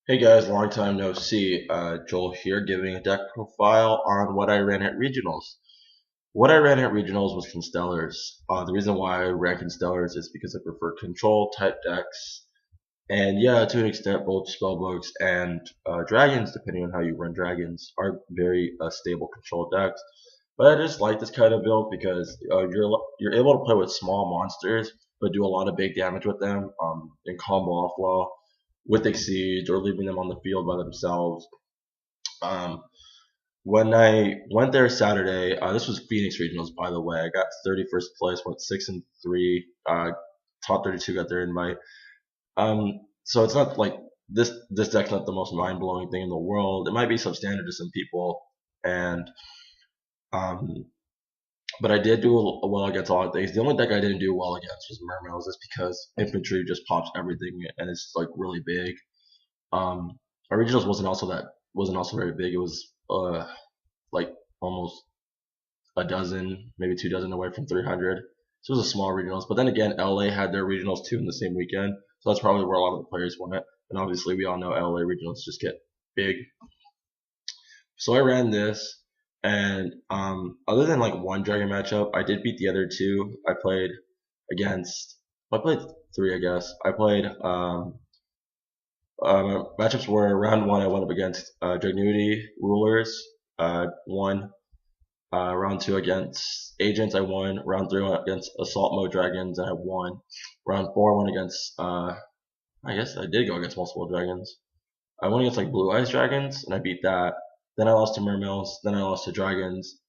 Hey guys, long time no see. Joel here giving a deck profile on what I ran at regionals. What I ran at regionals was Constellars. The reason why I ran Constellars is because I prefer control type decks. And yeah, to an extent, both spellbooks and dragons, depending on how you run dragons, are very stable control decks. But I just like this kind of build because you're able to play with small monsters, but do a lot of big damage with them and combo off well with Exceeds or leaving them on the field by themselves. Um, when I went there Saturday, this was Phoenix Regionals, by the way. I got 31st place, went 6-3. Top 32 got their invite. So it's not like this deck's not the most mind blowing thing in the world. It might be substandard to some people, and um, but I did do well against a lot of things. The only deck I didn't do well against was Mermails, just because infantry just pops everything and it's like really big. Our regionals wasn't also very big. It was like almost a dozen, maybe 2 dozen away from 300. So it was a small regionals. But then again, LA had their regionals too in the same weekend, so that's probably where a lot of the players went. And obviously, we all know LA regionals just get big. So I ran this, and other than like one dragon matchup, I did beat the other two. I played three, I guess. Matchups were round one. I went up against Dragnudi Rulers, won. Round two against Agents, I won. Round three went against Assault Mode Dragons, and I won. Round four went against. I guess I did go against multiple dragons. I went against like Blue Eyes Dragons, and I beat that. Then I lost to Mermills. Then I lost to Dragons.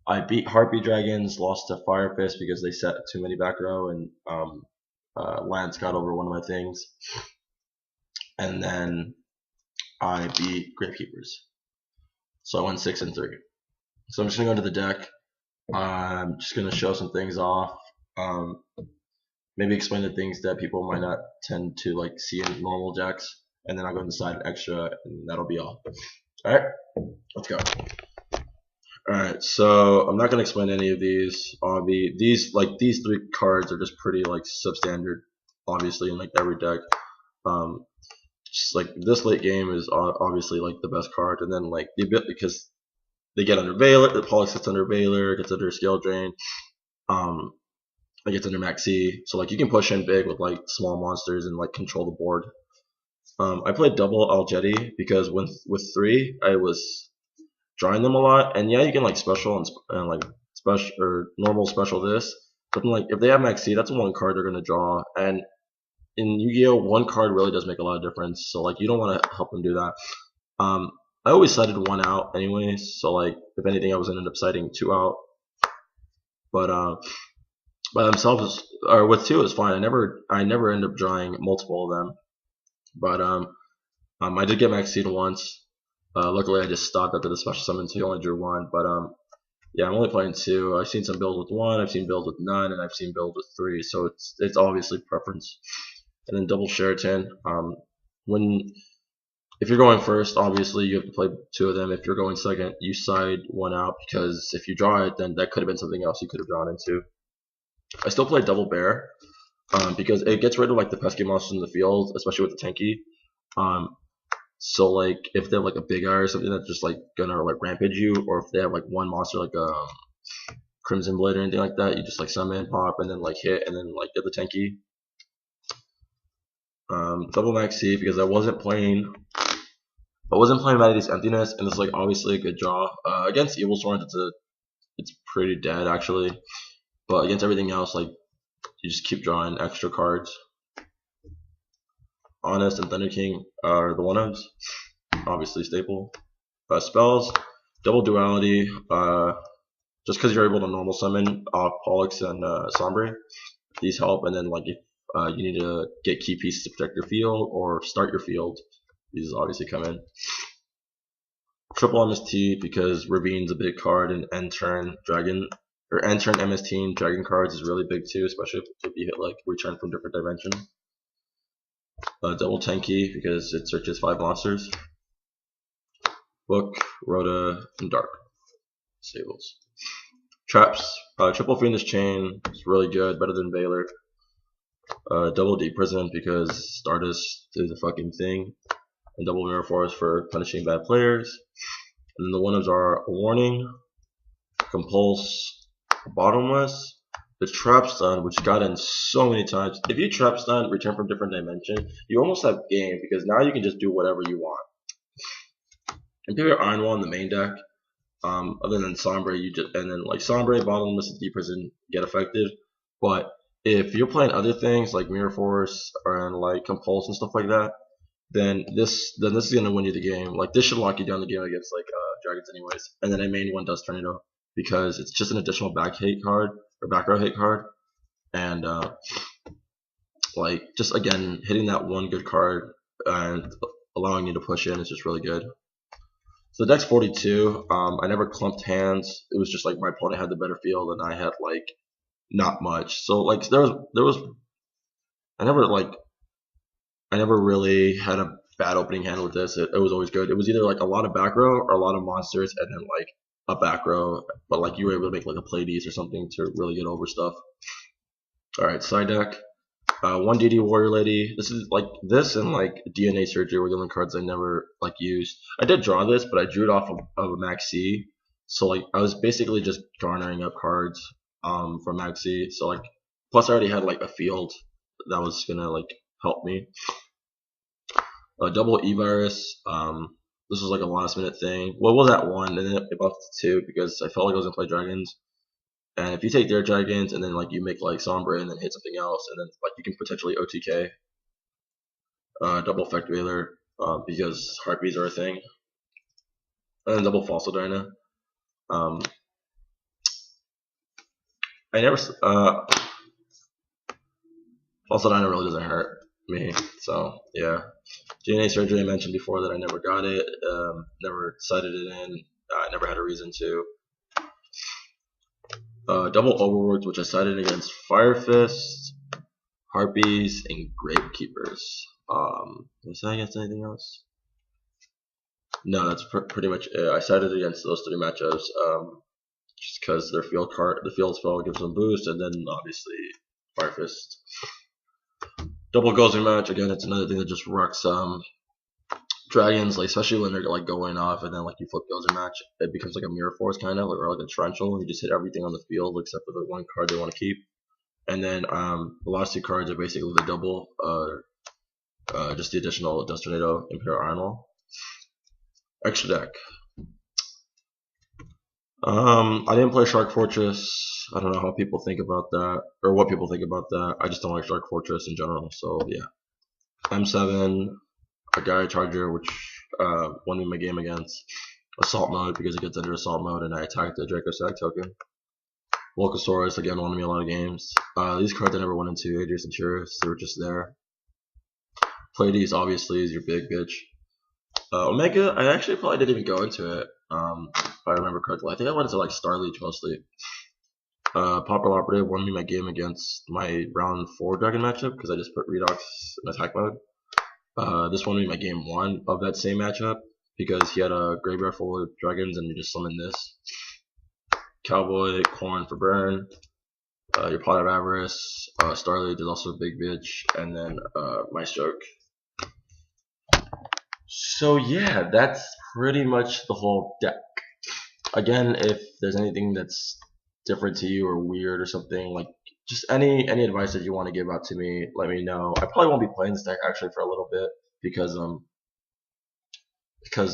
I beat Harpy Dragons, lost to Fire Fist because they set too many back row, and Lance got over one of my things. And then I beat Gravekeepers. So I went 6-3. So I'm just gonna go into the deck. I'm just gonna show some things off. Um, Maybe explain the things that people might not tend to like see in normal decks, and then I'll go inside extra, and that'll be all. All right, let's go. All right, so I'm not gonna explain any of these. These three cards are just pretty like substandard, obviously, in like every deck. Um, just like this late game is obviously like the best card, and then like the bit because they get under Valor, the Pollux gets under Valor, gets under Scale Drain, it gets under Maxi, so like you can push in big with like small monsters and like control the board. I played double Algetti because with three I was drawing them a lot, and yeah, you can like special and like special or normal special this, but like if they have Maxi, that's one card they're gonna draw, and in Yu-Gi-Oh, one card really does make a lot of difference. So like you don't want to help them do that. I always sided one out anyways, so like if anything, I was gonna end up siding two out. But by themselves or with two is fine. I never end up drawing multiple of them. But I did get Max Seed once. Luckily, I just stopped after the special summon, so he only drew one. But yeah, I'm only playing two. I've seen some builds with one, I've seen builds with none, and I've seen builds with three. So it's obviously preference. And then double Sheraton. When if you're going first, obviously you have to play two of them. If you're going second, you side one out because if you draw it, then that could have been something else you could have drawn into. I still play double bear because it gets rid of like the pesky monsters in the field, especially with the tanky. So like if they have like a big eye or something that's just like gonna like rampage you, or if they have like one monster like a Crimson Blade or anything like that, you just like summon, pop, and then like hit, and then like get the tanky. Double Maxi because I wasn't playing Vanity's Emptiness, and it's like obviously a good draw. Against Evil Sworn, it's pretty dead actually, but against everything else, like you just keep drawing extra cards. Honest and Thunder King are the one-ofs, obviously staple. Spells, double duality, just because you're able to normal summon Pollux and Sombre, these help, and then like if you need to get key pieces to protect your field or start your field, these obviously come in. Triple MST because Ravine's a big card, and end turn Dragon or end turn MST and Dragon cards is really big too, especially if you hit like return from different dimension. Double Tanky because it searches 5 monsters. Book, Rhoda, and Dark. Stables. Traps. Triple Fiendish Chain is really good, better than Valor. Double Deep Prison because Stardust is a fucking thing. and double mirror force for punishing bad players. And then the one-ups are warning, compulse, bottomless, the trap stun, which got in so many times. If you trap stun, return from different dimension, you almost have game because now you can just do whatever you want. And people Iron Wall in the main deck. Other than Sombre, you just and then like Sombre, bottomless, and deep prison get affected. But if you're playing other things like Mirror Force and like Compulse and stuff like that, then this is gonna win you the game. Like this should lock you down the game against like dragons anyways. And then I main one does Tornado because it's just an additional back hate card or back row hate card, and like just again hitting that one good card and allowing you to push in is just really good. So the deck's 42. I never clumped hands. It was just like my opponent had the better field and I had like not much. So like there was I never really had a bad opening hand with this. It was always good. It was either like a lot of back row or a lot of monsters and then like a back row, but like you were able to make like a Pleiades or something to really get over stuff. All right, side deck. One DD Warrior Lady. This is like this and like DNA Surgery were the only cards I never like used. I did draw this, but I drew it off of a Maxi. So like I was basically just garnering up cards from Maxi. So like plus I already had like a field that was gonna like help me. Double E-Virus. This was like a last minute thing. Well, it was at 1 and then it buffed to 2 because I felt like I was gonna play dragons. And if you take their dragons and then like you make like Sombre and then hit something else and then like you can potentially OTK. Double Effect Veiler because heartbeats are a thing. And then double Fossil Dyna. I never Fossil Dyna really doesn't hurt me, so yeah. DNA Surgery I mentioned before that I never got it, never cited it in, I never had a reason to. Double Overworked, which I sided against Fire Fist, Harpies, and Gravekeepers. Was that against anything else? No, that's pretty much it. I sided against those 3 matchups, just because their the field spell gives them boost, and then obviously Fire Fist. Double Gozer match, again, it's another thing that just wrecks dragons, like especially when they're like going off and then like you flip Gozer match, it becomes like a mirror force kind of, or like a torrential. You just hit everything on the field except for the one card they want to keep. And then the last 2 cards are basically the double, just the additional Dust Tornado, Imperial Iron Wall. Extra deck. I didn't play Shark Fortress. I don't know how people think about that, or what people think about that. I just don't like Shark Fortress in general, so yeah. M7, a Gyre Charger, which won me my game against Assault Mode because it gets under Assault Mode, and I attacked the Dracossack token. Volcasaurus, again, won me a lot of games. These cards I never went into, Adrius and Chirrus, they were just there. Pleiades, obviously, is your big bitch. Omega, I actually probably didn't even go into it, if I remember correctly. I think I went into like Star Leech mostly. Popular Operative won me my game against my round 4 dragon matchup because I just put Redox in attack mode. This won me my game 1 of that same matchup because he had a graveyard full of dragons and you just summon this. Cowboy, Corn for burn. Your Pot of Avarice. Starlight is also a big bitch. And then my stroke. So yeah, that's pretty much the whole deck. Again, if there's anything that's different to you or weird or something, like just any advice that you want to give out to me, let me know. I probably won't be playing this deck actually for a little bit because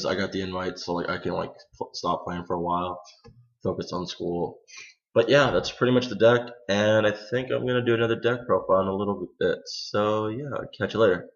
I got the invite, so like I can like stop playing for a while, focus on school. But yeah, that's pretty much the deck, and I think I'm gonna do another deck profile in a little bit. So yeah, catch you later.